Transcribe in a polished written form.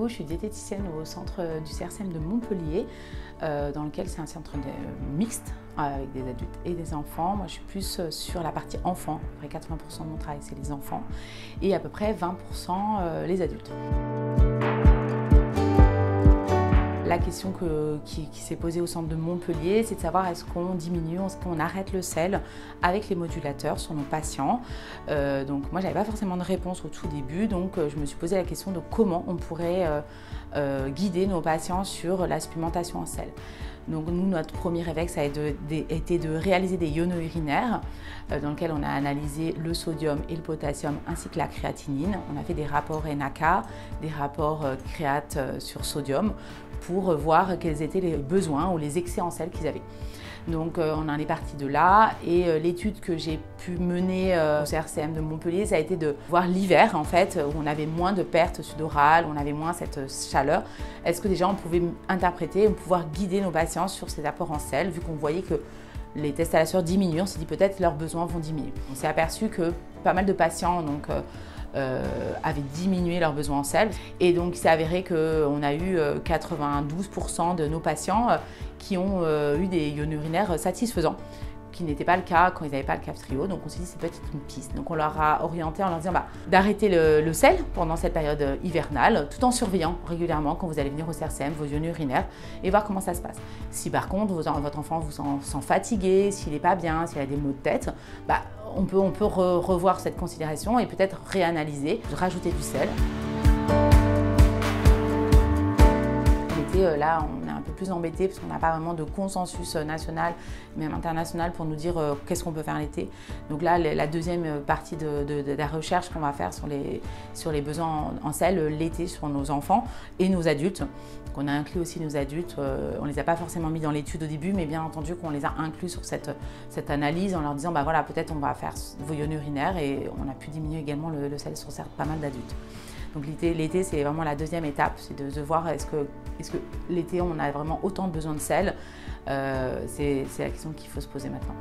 Margot, je suis diététicienne au centre du CRCM de Montpellier, dans lequel c'est un centre mixte avec des adultes et des enfants. Moi, je suis plus sur la partie enfants. À peu près 80% de mon travail, c'est les enfants, et à peu près 20% les adultes. La question qui s'est posée au centre de Montpellier, c'est de savoir est-ce qu'on diminue, est-ce qu'on arrête le sel avec les modulateurs sur nos patients. Donc moi, j'avais pas forcément de réponse au tout début, donc je me suis posé la question de comment on pourrait guider nos patients sur la supplémentation en sel. Donc nous, notre premier réflexe a été de réaliser des iono-urinaires dans lesquels on a analysé le sodium et le potassium ainsi que la créatinine. On a fait des rapports NAK, des rapports créate sur sodium pour voir quels étaient les besoins ou les excès en sel qu'ils avaient. Donc on en est parti de là, et l'étude que j'ai pu mener au CRCM de Montpellier, ça a été de voir l'hiver en fait, où on avait moins de pertes sudorales, on avait moins cette chaleur. Est-ce que déjà on pouvait interpréter, pouvoir guider nos patients sur ces apports en sel, vu qu'on voyait que les tests à la sueur diminuent, on s'est dit peut-être leurs besoins vont diminuer. On s'est aperçu que pas mal de patients avaient diminué leurs besoins en sel, et donc il s'est avéré qu'on a eu 92% de nos patients qui ont eu des iono-urinaires satisfaisants, qui n'était pas le cas quand ils n'avaient pas le Captrio. Donc on s'est dit c'est peut-être une piste. Donc on leur a orienté en leur disant d'arrêter le sel pendant cette période hivernale, tout en surveillant régulièrement quand vous allez venir au CRCM vos iono-urinaires et voir comment ça se passe. Si par contre votre enfant vous sent fatigué, s'il n'est pas bien, s'il a des maux de tête, on peut revoir cette considération et peut-être réanalyser, rajouter du sel. Là, on est un peu plus embêté parce qu'on n'a pas vraiment de consensus national, même international, pour nous dire qu'est-ce qu'on peut faire l'été. Donc là, la deuxième partie de la recherche qu'on va faire sur les besoins en sel l'été sur nos enfants et nos adultes. Donc on a inclus aussi nos adultes. On ne les a pas forcément mis dans l'étude au début, mais bien entendu qu'on les a inclus sur cette analyse en leur disant voilà, peut-être on va faire vos iono-urinaires, et on a pu diminuer également le sel sur pas mal d'adultes. Donc l'été, c'est vraiment la deuxième étape, c'est de voir est-ce que l'été on a vraiment autant de besoin de sel. C'est la question qu'il faut se poser maintenant.